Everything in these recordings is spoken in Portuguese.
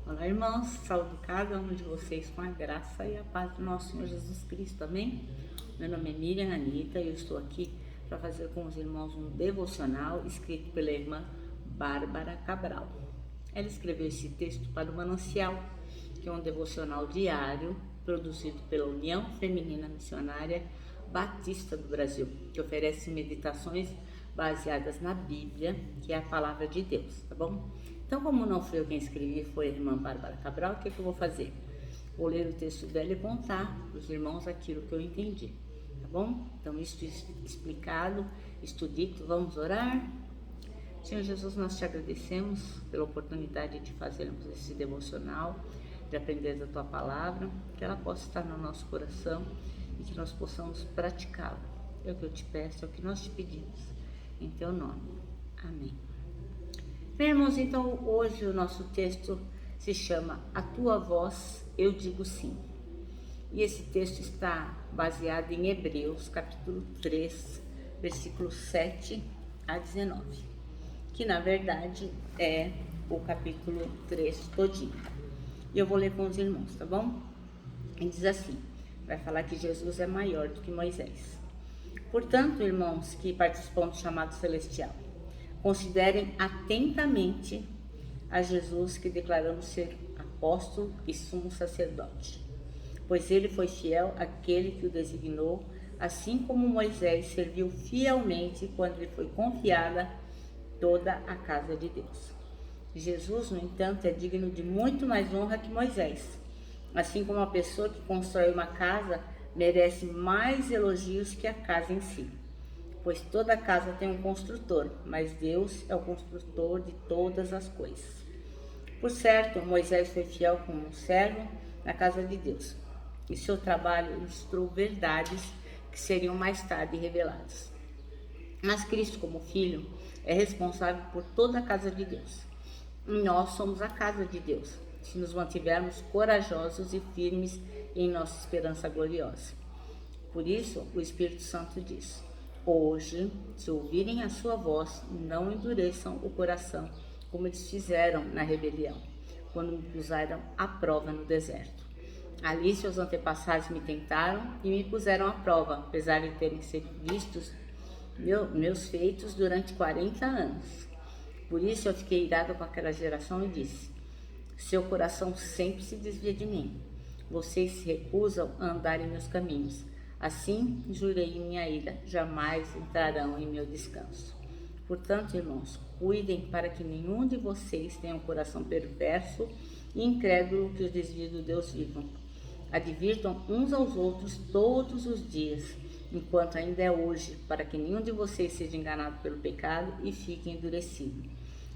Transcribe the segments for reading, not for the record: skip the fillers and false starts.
Olá, irmãos, saúdo cada um de vocês com a graça e a paz do nosso Senhor Jesus Cristo, amém? Meu nome é Miriam Anita e eu estou aqui para fazer com os irmãos um devocional escrito pela irmã Bárbara Cabral. Ela escreveu esse texto para o Manancial, que é um devocional diário produzido pela União Feminina Missionária Batista do Brasil, que oferece meditações baseadas na Bíblia, que é a palavra de Deus, tá bom? Então, como não fui eu quem escrevi, foi a irmã Bárbara Cabral, o que eu vou fazer? Vou ler o texto dela e contar para os irmãos aquilo que eu entendi, tá bom? Então, isso explicado, estudito, vamos orar? Senhor Jesus, nós te agradecemos pela oportunidade de fazermos esse devocional, de aprender da tua palavra, que ela possa estar no nosso coração e que nós possamos praticá-la. É o que eu te peço, é o que nós te pedimos. Em teu nome. Amém. Bem, irmãos, então hoje o nosso texto se chama A Tua Voz Eu Digo Sim. E esse texto está baseado em Hebreus, capítulo 3, versículos 7 a 19, que na verdade é o capítulo 3 todinho. E eu vou ler com os irmãos, tá bom? E diz assim, vai falar que Jesus é maior do que Moisés. Portanto, irmãos que participam do chamado celestial, considerem atentamente a Jesus que declaramos ser apóstolo e sumo sacerdote, pois ele foi fiel àquele que o designou, assim como Moisés serviu fielmente quando lhe foi confiada toda a casa de Deus. Jesus, no entanto, é digno de muito mais honra que Moisés, assim como a pessoa que constrói uma casa merece mais elogios que a casa em si, pois toda casa tem um construtor, mas Deus é o construtor de todas as coisas. Por certo, Moisés foi fiel como um servo na casa de Deus, e seu trabalho ilustrou verdades que seriam mais tarde reveladas. Mas Cristo, como Filho, é responsável por toda a casa de Deus. E nós somos a casa de Deus, se nos mantivermos corajosos e firmes em nossa esperança gloriosa. Por isso, o Espírito Santo diz: hoje, se ouvirem a sua voz, não endureçam o coração, como eles fizeram na rebelião, quando me puseram à prova no deserto. Ali seus antepassados me tentaram e me puseram à prova, apesar de terem sido vistos meus feitos durante 40 anos. Por isso eu fiquei irado com aquela geração e disse: seu coração sempre se desvia de mim. Vocês se recusam a andar em meus caminhos. Assim, jurei em minha ira, jamais entrarão em meu descanso. Portanto, irmãos, cuidem para que nenhum de vocês tenha um coração perverso e incrédulo que os desvie do Deus vivo. Advirtam uns aos outros todos os dias, enquanto ainda é hoje, para que nenhum de vocês seja enganado pelo pecado e fique endurecido.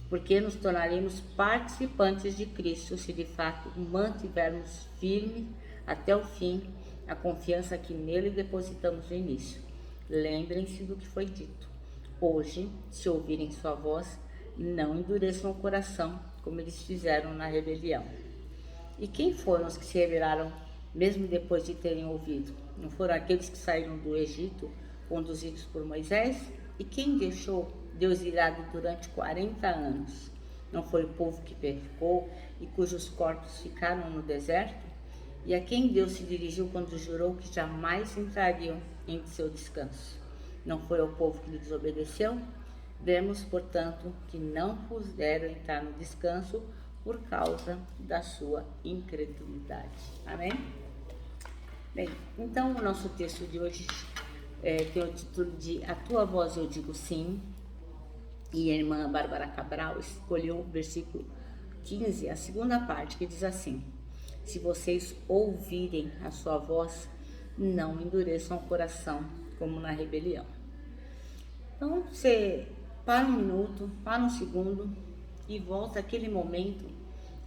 Porque nos tornaremos participantes de Cristo se de fato mantivermos firme até o fim a confiança que nele depositamos no início. Lembrem-se do que foi dito. Hoje, se ouvirem sua voz, não endureçam o coração, como eles fizeram na rebelião. E quem foram os que se rebelaram, mesmo depois de terem ouvido? Não foram aqueles que saíram do Egito, conduzidos por Moisés? E quem deixou Deus irado durante 40 anos? Não foi o povo que pecou e cujos corpos ficaram no deserto? E a quem Deus se dirigiu quando jurou que jamais entrariam em seu descanso? Não foi ao povo que lhe desobedeceu? Vemos, portanto, que não puderam entrar no descanso por causa da sua incredulidade. Amém? Bem, então o nosso texto de hoje tem o título de A Tua Voz Eu Digo Sim, e a irmã Bárbara Cabral escolheu o versículo 15, a segunda parte, que diz assim: se vocês ouvirem a sua voz, não endureçam o coração, como na rebelião. Então, você para um minuto, para um segundo e volta àquele momento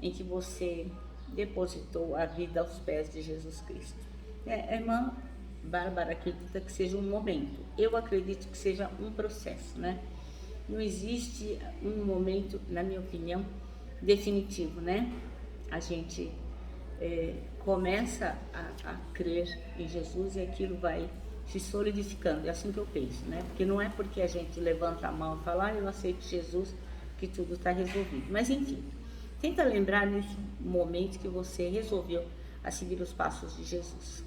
em que você depositou a vida aos pés de Jesus Cristo. A irmã Bárbara acredita que seja um momento. Eu acredito que seja um processo, né? Não existe um momento, na minha opinião, definitivo, né? A gente começa a crer em Jesus e aquilo vai se solidificando. É assim que eu penso, né? Porque não é porque a gente levanta a mão e fala, eu aceito Jesus, que tudo está resolvido. Mas enfim, tenta lembrar momento que você resolveu a seguir os passos de Jesus.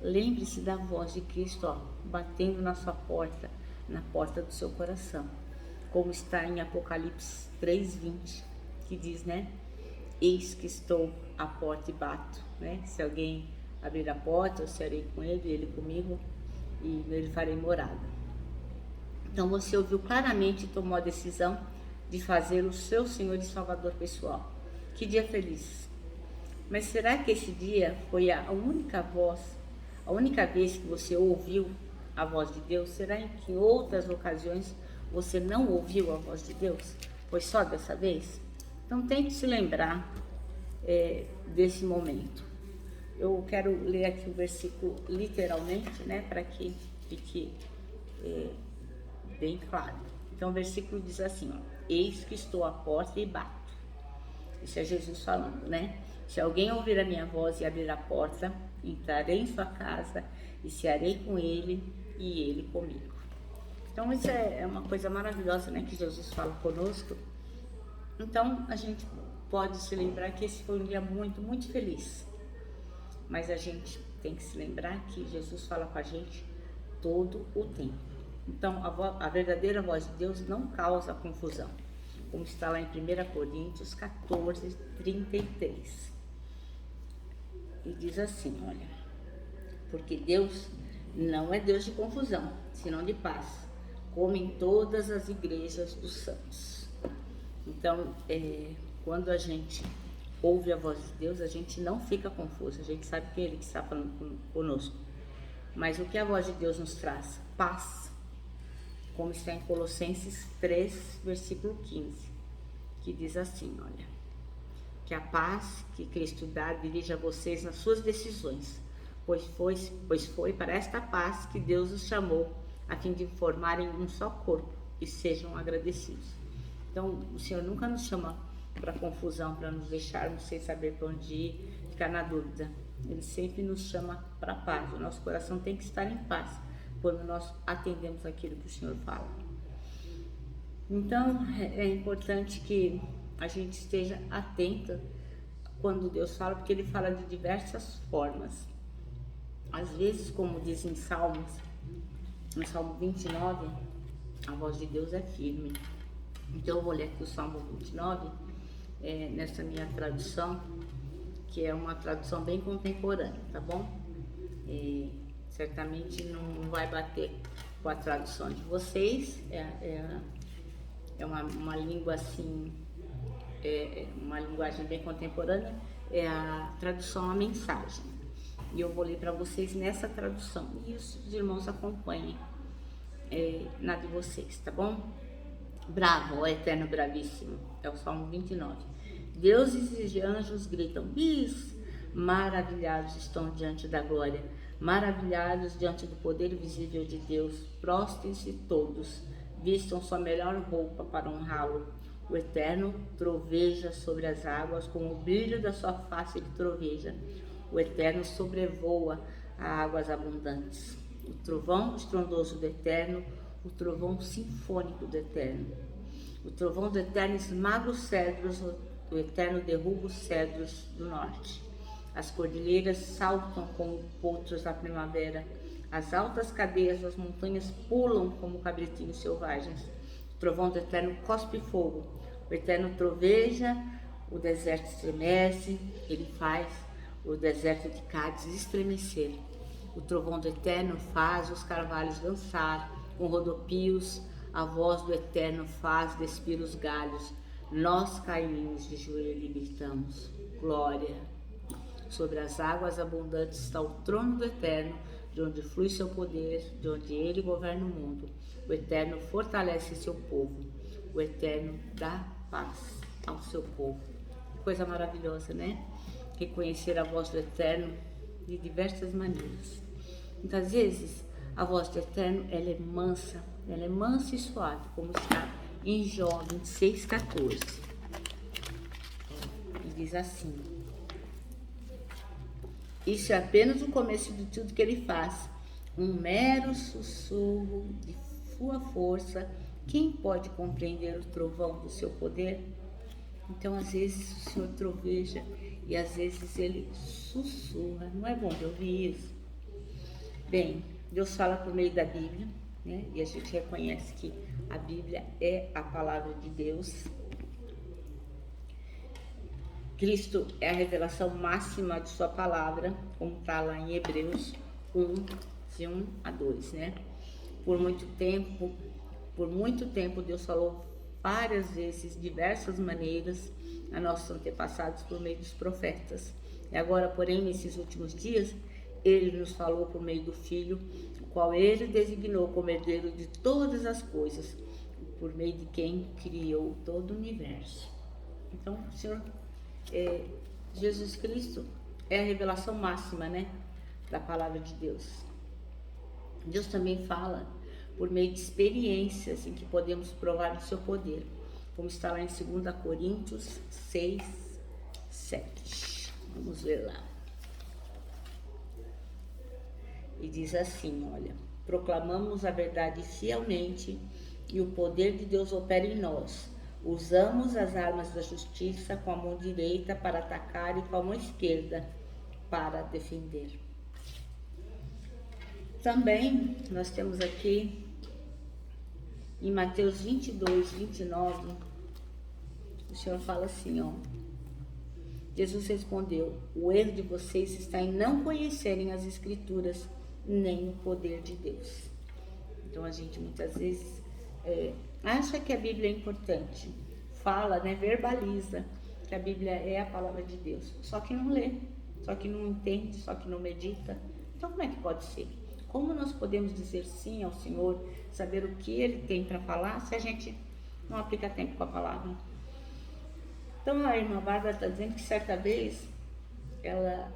Lembre-se da voz de Cristo, batendo na sua porta, na porta do seu coração, como está em Apocalipse 3:20, que diz, né? Eis que estou à porta e bato, né? Se alguém abrir a porta, eu serei com ele, ele comigo, e nele farei morada. Então você ouviu claramente e tomou a decisão de fazer o seu Senhor e Salvador pessoal. Que dia feliz! Mas será que esse dia foi a única vez que você ouviu a voz de Deus? Será que em outras ocasiões você não ouviu a voz de Deus? Foi só dessa vez? Então tente se lembrar desse momento. Eu quero ler aqui o versículo literalmente, né, para que fique bem claro. Então o versículo diz assim, eis que estou à porta e bato. Isso é Jesus falando, né? Se alguém ouvir a minha voz e abrir a porta, entrarei em sua casa e cearei com ele e ele comigo. Então isso é uma coisa maravilhosa, né, que Jesus fala conosco. Então a gente pode se lembrar que esse foi um dia muito, muito feliz. Mas a gente tem que se lembrar que Jesus fala com a gente todo o tempo. Então a verdadeira voz de Deus não causa confusão, como está lá em 1 Coríntios 14:33. E diz assim, olha, porque Deus não é Deus de confusão, senão de paz, como em todas as igrejas dos santos. Então, quando a gente ouve a voz de Deus, a gente não fica confuso, a gente sabe que é Ele que está falando conosco. Mas o que a voz de Deus nos traz? Paz, como está em Colossenses 3, versículo 15, que diz assim, olha, que a paz que Cristo dá dirija vocês nas suas decisões, pois foi para esta paz que Deus os chamou, a fim de formarem um só corpo e sejam agradecidos. Então, o Senhor nunca nos chama para confusão, para nos deixarmos sem saber para onde ir, ficar na dúvida. Ele sempre nos chama para paz. O nosso coração tem que estar em paz quando nós atendemos aquilo que o Senhor fala. Então, é importante que a gente esteja atenta quando Deus fala, porque Ele fala de diversas formas. Às vezes, como diz em Salmos, no Salmo 29, a voz de Deus é firme. Então eu vou ler aqui o Salmo 29, nessa minha tradução, que é uma tradução bem contemporânea, tá bom? Certamente não vai bater com a tradução de vocês, é uma língua assim, uma linguagem bem contemporânea, é a tradução à mensagem. E eu vou ler para vocês nessa tradução, e os irmãos acompanhem na de vocês, tá bom? Bravo, ó eterno bravíssimo, é o Salmo 29. Deuses e anjos gritam, bis, maravilhados estão diante da glória, maravilhados diante do poder visível de Deus, prostrem-se todos, vistam sua melhor roupa para honrá-lo. O Eterno troveja sobre as águas, com o brilho da sua face ele troveja. O Eterno sobrevoa a águas abundantes. O trovão estrondoso do Eterno, o trovão sinfônico do Eterno. O trovão do Eterno esmaga os cedros, o Eterno derruba os cedros do norte. As cordilheiras saltam como potros da primavera. As altas cadeias das montanhas pulam como cabritinhos selvagens. O trovão do Eterno cospe fogo. O Eterno troveja, o deserto estremece, ele faz o deserto de Cádiz estremecer. O trovão do Eterno faz os carvalhos dançar, com rodopios, a voz do Eterno faz despir os galhos. Nós caímos de joelho e gritamos, glória. Sobre as águas abundantes está o trono do Eterno, de onde flui seu poder, de onde ele governa o mundo. O Eterno fortalece seu povo, o Eterno dá paz ao seu povo. Que coisa maravilhosa, né? Reconhecer a voz do Eterno de diversas maneiras. Muitas vezes a voz do Eterno ela é mansa e suave, como está em Jó 26:14. E diz assim: isso é apenas o começo de tudo que ele faz, um mero sussurro de sua força. Quem pode compreender o trovão do seu poder? Então, às vezes, o Senhor troveja e às vezes Ele sussurra. Não é bom de ouvir isso? Bem, Deus fala por meio da Bíblia, né? E a gente reconhece que a Bíblia é a palavra de Deus. Cristo é a revelação máxima de sua palavra, como está lá em Hebreus 1, de 1 a 2, né? Por muito tempo Deus falou várias vezes, diversas maneiras, a nossos antepassados por meio dos profetas. E agora, porém, nesses últimos dias, Ele nos falou por meio do Filho, o qual Ele designou como herdeiro de todas as coisas, por meio de quem criou todo o universo. Então, o Senhor, Jesus Cristo é a revelação máxima, né, da palavra de Deus. Deus também fala por meio de experiências em que podemos provar o seu poder, como está lá em 2 Coríntios 6, 7. Vamos ver lá. E diz assim, olha: proclamamos a verdade fielmente e o poder de Deus opera em nós. Usamos as armas da justiça com a mão direita para atacar e com a mão esquerda para defender. Também nós temos aqui em Mateus 22, 29, o Senhor fala assim, ó: Jesus respondeu: o erro de vocês está em não conhecerem as Escrituras nem o poder de Deus. Então a gente muitas vezes acha que a Bíblia é importante, fala, né, verbaliza que a Bíblia é a palavra de Deus, só que não lê, só que não entende, só que não medita. Então como é que pode ser? Como nós podemos dizer sim ao Senhor, saber o que Ele tem para falar, se a gente não aplica tempo com a palavra? Então a irmã Bárbara está dizendo que certa vez ela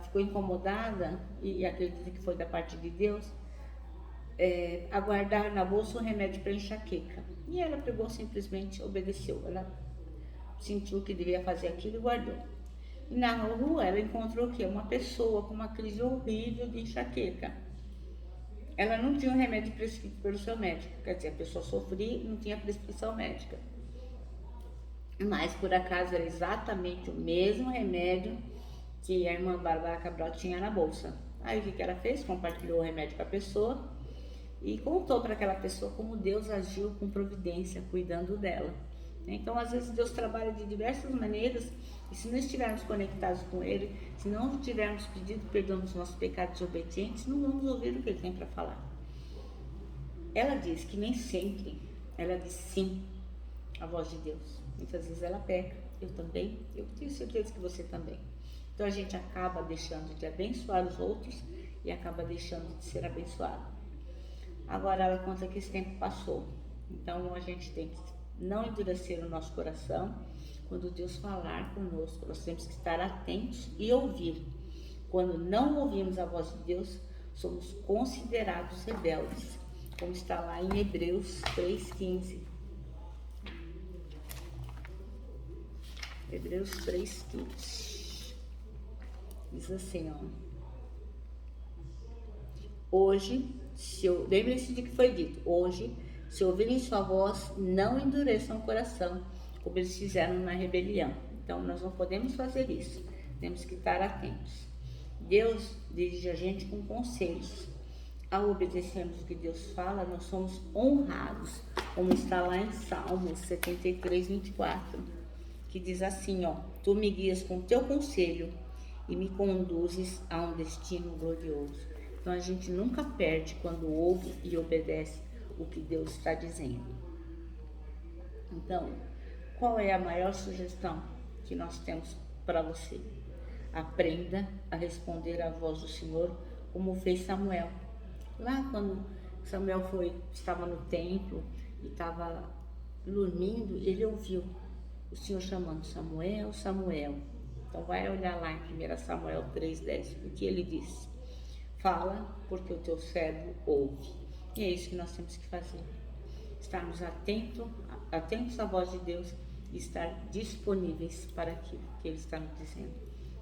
ficou incomodada, e acredita que foi da parte de Deus, a guardar na bolsa um remédio para enxaqueca. E ela pegou, simplesmente obedeceu. Ela sentiu que devia fazer aquilo e guardou. E na rua ela encontrou o quê? Uma pessoa com uma crise horrível de enxaqueca. Ela não tinha um remédio prescrito pelo seu médico, quer dizer, a pessoa sofria e não tinha prescrição médica. Mas por acaso era exatamente o mesmo remédio que a irmã Bárbara Cabral tinha na bolsa. Aí o que ela fez? Compartilhou o remédio com a pessoa e contou para aquela pessoa como Deus agiu com providência, cuidando dela. Então, às vezes, Deus trabalha de diversas maneiras, e se não estivermos conectados com Ele, se não tivermos pedido perdão dos nossos pecados obedientes, não vamos ouvir o que Ele tem para falar. Ela diz que nem sempre ela diz sim à voz de Deus. Muitas vezes ela peca, eu também, eu tenho certeza que você também. Então a gente acaba deixando de abençoar os outros e acaba deixando de ser abençoado. Agora ela conta que esse tempo passou, então a gente tem que não endurecer o nosso coração. Quando Deus falar conosco, nós temos que estar atentos e ouvir. Quando não ouvimos a voz de Deus, somos considerados rebeldes, como está lá em Hebreus 3,15. Hebreus 3,15. Diz assim, ó: hoje, lembrem-se de que foi dito, hoje, se ouvirem sua voz, não endureçam o coração, como eles fizeram na rebelião. Então, nós não podemos fazer isso, temos que estar atentos. Deus dirige a gente com conselhos. Ao obedecermos o que Deus fala, nós somos honrados, como está lá em Salmos 73, 24, que diz assim, ó: tu me guias com teu conselho e me conduzes a um destino glorioso. Então, a gente nunca perde quando ouve e obedece o que Deus está dizendo. Então, qual é a maior sugestão que nós temos para você? Aprenda a responder à voz do Senhor como fez Samuel. Lá quando Samuel estava no templo e estava dormindo, ele ouviu o Senhor chamando: Samuel, Samuel. Então vai olhar lá em 1 Samuel 3,10, o que ele disse: fala, porque o teu servo ouve. E é isso que nós temos que fazer, estarmos atentos à voz de Deus e estar disponíveis para aquilo que Ele está nos dizendo.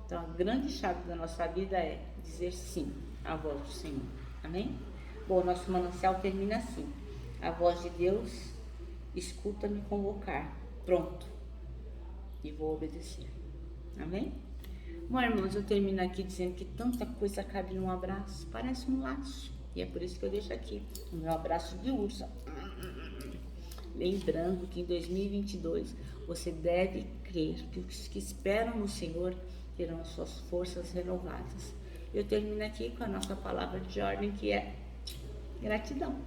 Então, a grande chave da nossa vida é dizer sim à voz do Senhor. Amém? Bom, nosso manancial termina assim: a voz de Deus, escuta-me convocar. Pronto. e vou obedecer. Amém? Bom, irmãos, eu termino aqui dizendo que tanta coisa cabe num abraço, parece um laço. E é por isso que eu deixo aqui o meu abraço de urso. Lembrando que em 2022 você deve crer que os que esperam no Senhor terão suas forças renovadas. Eu termino aqui com a nossa palavra de ordem, que é gratidão.